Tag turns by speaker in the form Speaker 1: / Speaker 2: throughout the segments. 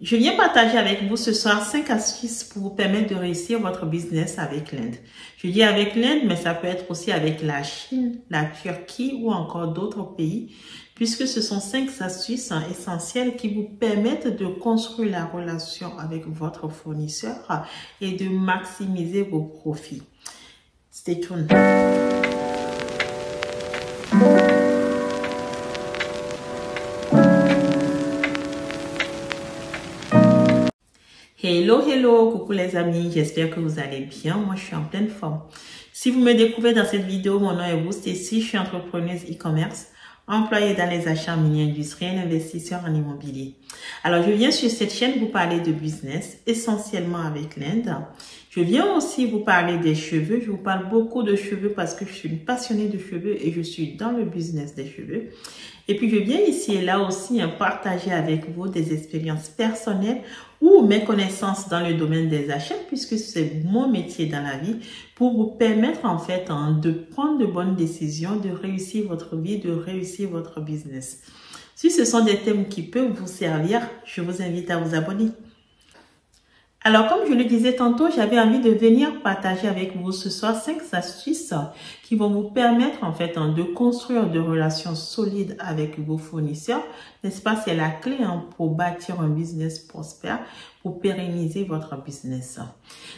Speaker 1: Je viens partager avec vous ce soir 5 astuces pour vous permettre de réussir votre business avec l'Inde. Je dis avec l'Inde, mais ça peut être aussi avec la Chine, la Turquie ou encore d'autres pays, puisque ce sont 5 astuces essentielles qui vous permettent de construire la relation avec votre fournisseur et de maximiser vos profits. Stay tuned. Hello, coucou les amis, j'espère que vous allez bien. Moi, je suis en pleine forme. Si vous me découvrez dans cette vidéo, mon nom est Stacy, je suis entrepreneuse e-commerce, employée dans les achats miniers industriels, investisseur en immobilier. Alors, je viens sur cette chaîne vous parler de business, essentiellement avec l'Inde. Je viens aussi vous parler des cheveux. Je vous parle beaucoup de cheveux parce que je suis une passionnée de cheveux et je suis dans le business des cheveux. Et puis, je viens ici et là aussi partager avec vous des expériences personnelles ou mes connaissances dans le domaine des achats, puisque c'est mon métier dans la vie, pour vous permettre en fait de prendre de bonnes décisions, de réussir votre vie, de réussir votre business. Si ce sont des thèmes qui peuvent vous servir, je vous invite à vous abonner. Alors, comme je le disais tantôt, j'avais envie de venir partager avec vous ce soir 5 astuces qui vont vous permettre en fait de construire des relations solides avec vos fournisseurs. N'est-ce pas? C'est la clé pour bâtir un business prospère, pour pérenniser votre business.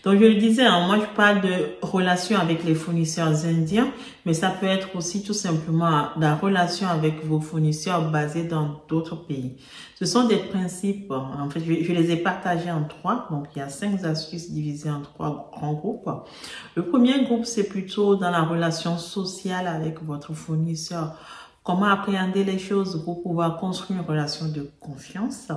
Speaker 1: Donc, je le disais, moi, je parle de relations avec les fournisseurs indiens, mais ça peut être aussi tout simplement la relation avec vos fournisseurs basés dans d'autres pays. Ce sont des principes, en fait, je les ai partagés en 3. Donc, il y a 5 astuces divisées en 3 grands groupes. Le premier groupe, c'est plutôt dans la relation sociale avec votre fournisseur. Comment appréhender les choses pour pouvoir construire une relation de confiance.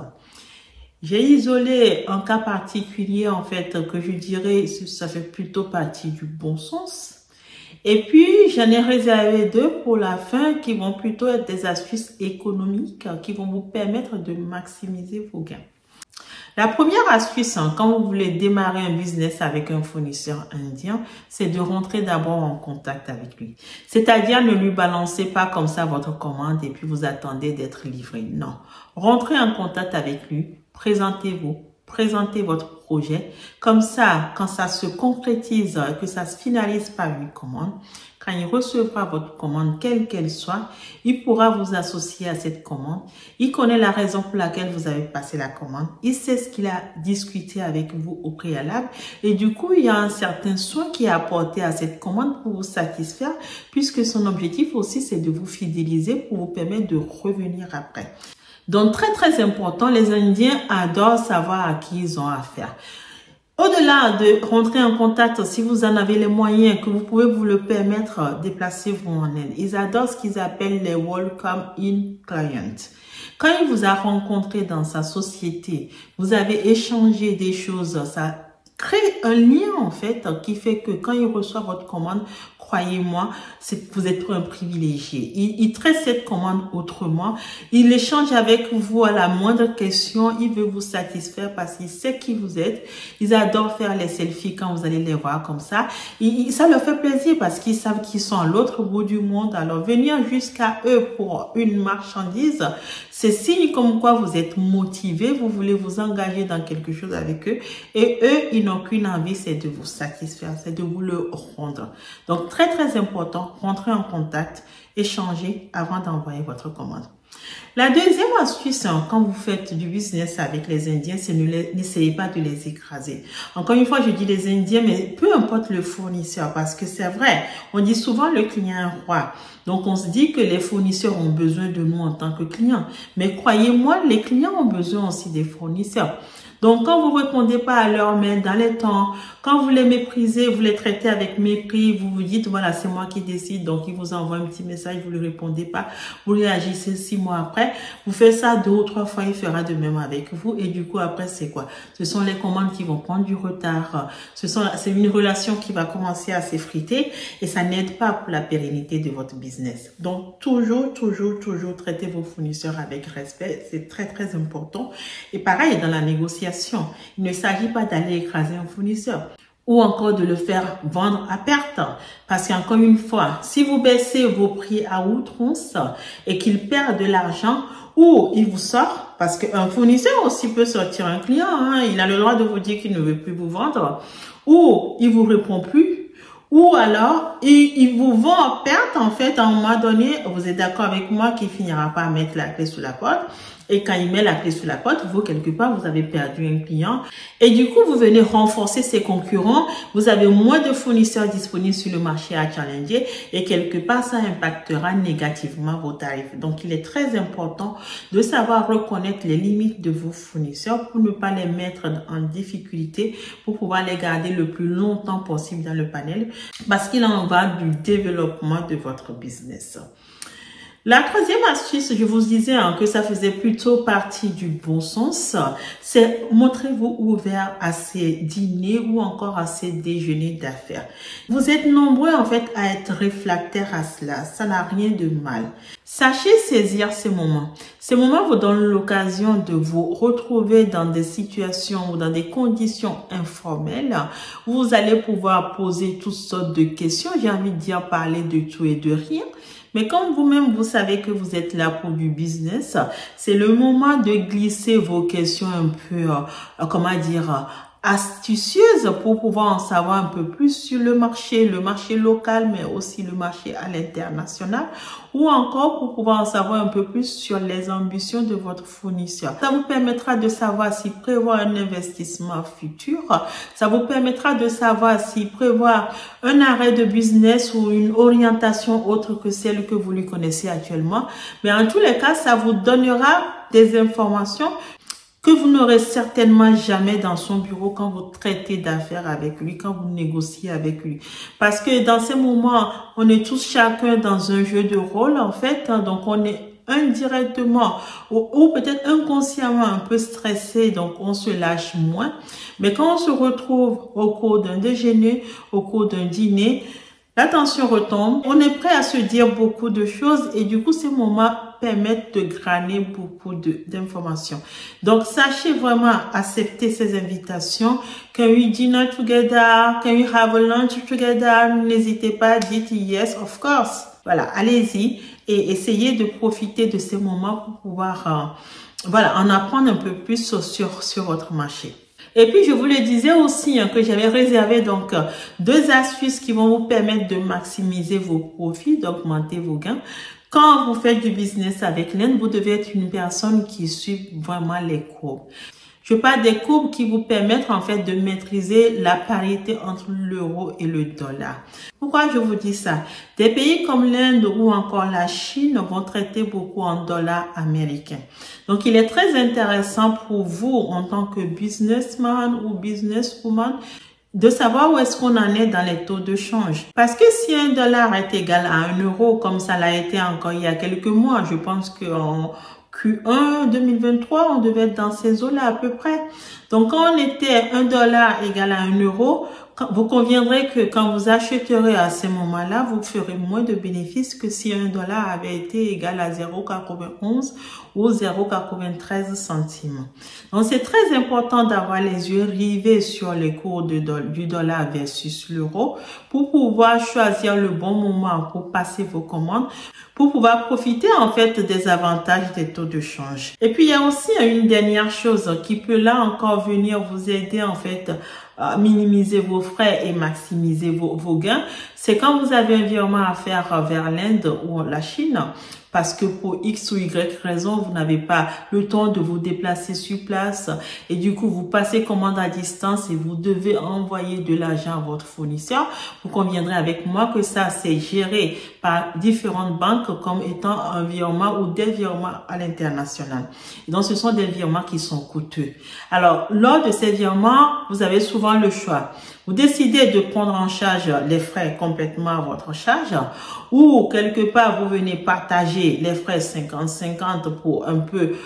Speaker 1: J'ai isolé un cas particulier, en fait, que je dirais, ça fait plutôt partie du bon sens. Et puis, j'en ai réservé 2 pour la fin qui vont plutôt être des astuces économiques qui vont vous permettre de maximiser vos gains. La première astuce, quand vous voulez démarrer un business avec un fournisseur indien, c'est de rentrer d'abord en contact avec lui. C'est-à-dire, ne lui balancez pas comme ça votre commande et puis vous attendez d'être livré. Non. Rentrez en contact avec lui, présentez-vous, présentez votre projet. Comme ça, quand ça se concrétise, que ça se finalise par une commande, quand il recevra votre commande, quelle qu'elle soit, il pourra vous associer à cette commande. Il connaît la raison pour laquelle vous avez passé la commande. Il sait ce qu'il a discuté avec vous au préalable. Et du coup, il y a un certain soin qui est apporté à cette commande pour vous satisfaire, puisque son objectif aussi, c'est de vous fidéliser pour vous permettre de revenir après. Donc, très important, les Indiens adorent savoir à qui ils ont affaire. Au-delà de rentrer en contact, si vous en avez les moyens, que vous pouvez vous le permettre, déplacez-vous en Inde. Ils adorent ce qu'ils appellent les Welcome in Client. Quand il vous a rencontré dans sa société, vous avez échangé des choses, ça crée un lien en fait qui fait que quand il reçoit votre commande, croyez-moi, vous êtes un privilégié. Il traite cette commande autrement. Il échange avec vous à la moindre question. Il veut vous satisfaire parce qu'il sait qui vous êtes. Ils adorent faire les selfies quand vous allez les voir comme ça. Ça leur fait plaisir parce qu'ils savent qu'ils sont à l'autre bout du monde. Alors, venir jusqu'à eux pour une marchandise, c'est signe comme quoi vous êtes motivé. Vous voulez vous engager dans quelque chose avec eux. Et eux, ils n'ont qu'une envie, c'est de vous satisfaire, c'est de vous le rendre. Donc, très important, rentrer en contact, échanger avant d'envoyer votre commande. La deuxième astuce, quand vous faites du business avec les Indiens, c'est n'essayez pas de les écraser. Encore une fois, je dis les Indiens, mais peu importe le fournisseur, parce que c'est vrai, on dit souvent le client est un roi. Donc, on se dit que les fournisseurs ont besoin de nous en tant que clients. Mais croyez-moi, les clients ont besoin aussi des fournisseurs. Donc, quand vous répondez pas à leur mail dans les temps, quand vous les méprisez, vous les traitez avec mépris, vous vous dites, voilà, c'est moi qui décide, donc il vous envoie un petit message, vous ne lui répondez pas, vous réagissez 6 mois après, vous faites ça 2 ou 3 fois, il fera de même avec vous, et du coup, après, c'est quoi? Ce sont les commandes qui vont prendre du retard, c'est une relation qui va commencer à s'effriter, et ça n'aide pas pour la pérennité de votre business. Donc, toujours traitez vos fournisseurs avec respect, c'est très important. Et pareil, dans la négociation, il ne s'agit pas d'aller écraser un fournisseur ou encore de le faire vendre à perte. Parce qu'encore une fois, si vous baissez vos prix à outrance et qu'il perd de l'argent ou il vous sort, parce qu'un fournisseur aussi peut sortir un client, hein, il a le droit de vous dire qu'il ne veut plus vous vendre, ou il vous répond plus, ou alors il vous vend en perte en fait. À un moment donné, vous êtes d'accord avec moi qu'il finira par mettre la clé sous la porte. Et quand il met la clé sous la porte, vous, quelque part, vous avez perdu un client. Et du coup, vous venez renforcer ses concurrents. Vous avez moins de fournisseurs disponibles sur le marché à challenger. Et quelque part, ça impactera négativement vos tarifs. Donc, il est très important de savoir reconnaître les limites de vos fournisseurs pour ne pas les mettre en difficulté, pour pouvoir les garder le plus longtemps possible dans le panel. Parce qu'il en va du développement de votre business. La troisième astuce, je vous disais que ça faisait plutôt partie du bon sens, c'est montrez-vous ouvert à ces dîners ou encore à ces déjeuners d'affaires. Vous êtes nombreux en fait à être réfractaires à cela, ça n'a rien de mal. Sachez saisir ces moments. Ces moments vous donnent l'occasion de vous retrouver dans des situations ou dans des conditions informelles où vous allez pouvoir poser toutes sortes de questions, j'ai envie de dire parler de tout et de rien. Mais comme vous-même, vous savez que vous êtes là pour du business, c'est le moment de glisser vos questions un peu, astucieuses pour pouvoir en savoir un peu plus sur le marché local, mais aussi le marché à l'international, ou encore pour pouvoir en savoir un peu plus sur les ambitions de votre fournisseur. Ça vous permettra de savoir s'il prévoit un investissement futur, ça vous permettra de savoir s'il prévoit un arrêt de business ou une orientation autre que celle que vous lui connaissez actuellement. Mais en tous les cas, ça vous donnera des informations que vous n'aurez certainement jamais dans son bureau quand vous traitez d'affaires avec lui, quand vous négociez avec lui. Parce que dans ces moments, on est tous chacun dans un jeu de rôle, en fait. Donc, on est indirectement ou peut-être inconsciemment un peu stressé, donc on se lâche moins. Mais quand on se retrouve au cours d'un déjeuner, au cours d'un dîner, la tension retombe, on est prêt à se dire beaucoup de choses et du coup, ces moments permettent de glaner beaucoup d'informations. Donc, sachez vraiment accepter ces invitations. Can we dinner together? Can we have a lunch together? N'hésitez pas, dites yes, of course. Voilà, allez-y et essayez de profiter de ces moments pour pouvoir en apprendre un peu plus sur votre marché. Et puis, je vous le disais aussi que j'avais réservé donc 2 astuces qui vont vous permettre de maximiser vos profits, d'augmenter vos gains. Quand vous faites du business avec l'Inde, vous devez être une personne qui suit vraiment les courbes. Je parle des courbes qui vous permettent en fait de maîtriser la parité entre l'euro et le dollar. Pourquoi je vous dis ça? Des pays comme l'Inde ou encore la Chine vont traiter beaucoup en dollars américains. Donc, il est très intéressant pour vous en tant que businessman ou businesswoman de savoir où est-ce qu'on en est dans les taux de change. Parce que si un dollar est égal à 1 euro, comme ça l'a été encore il y a quelques mois, je pense qu'en Q1 2023, on devait être dans ces eaux-là à peu près. Donc, quand on était 1 dollar égal à 1 euro, vous conviendrez que quand vous achèterez à ce moment-là, vous ferez moins de bénéfices que si 1 dollar avait été égal à 0,91 ou 0,93 centimes. Donc, c'est très important d'avoir les yeux rivés sur les cours du dollar versus l'euro pour pouvoir choisir le bon moment pour passer vos commandes, pour pouvoir profiter en fait des avantages des taux de change. Et puis, il y a aussi une dernière chose qui peut là encore venir vous aider en fait à minimiser vos frais et maximiser vos gains. C'est quand vous avez un virement à faire vers l'Inde ou la Chine, parce que pour X ou Y raison, vous n'avez pas le temps de vous déplacer sur place et du coup, vous passez commande à distance et vous devez envoyer de l'argent à votre fournisseur. Vous conviendrez avec moi que ça, c'est géré par différentes banques comme étant un virement ou des virements à l'international. Et donc, ce sont des virements qui sont coûteux. Alors, lors de ces virements, vous avez souvent le choix. Vous décidez de prendre en charge les frais complètement à votre charge ou quelque part vous venez partager les frais 50-50 pour un peu,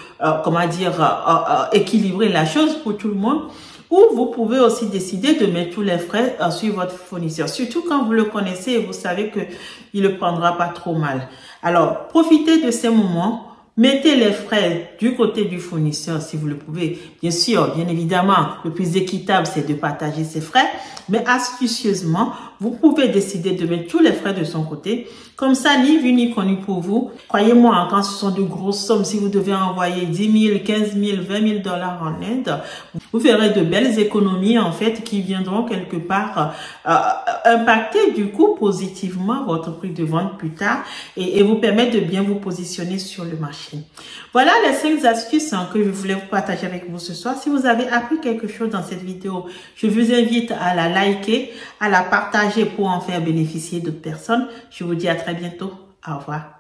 Speaker 1: équilibrer la chose pour tout le monde. Ou vous pouvez aussi décider de mettre tous les frais sur votre fournisseur. Surtout quand vous le connaissez et vous savez que il le prendra pas trop mal. Alors, profitez de ces moments. Mettez les frais du côté du fournisseur si vous le pouvez. Bien sûr, bien évidemment, le plus équitable, c'est de partager ses frais. Mais astucieusement, vous pouvez décider de mettre tous les frais de son côté. Comme ça, ni vu ni connu pour vous. Croyez-moi, quand ce sont de grosses sommes, si vous devez envoyer 10 000, 15 000, 20 000 dollars en Inde, vous ferez de belles économies, en fait, qui viendront quelque part impacter du coup positivement votre prix de vente plus tard et vous permettre de bien vous positionner sur le marché. Voilà les 5 astuces que je voulais vous partager avec vous ce soir. Si vous avez appris quelque chose dans cette vidéo, je vous invite à la liker, à la partager pour en faire bénéficier d'autres personnes. Je vous dis à très bientôt. Au revoir.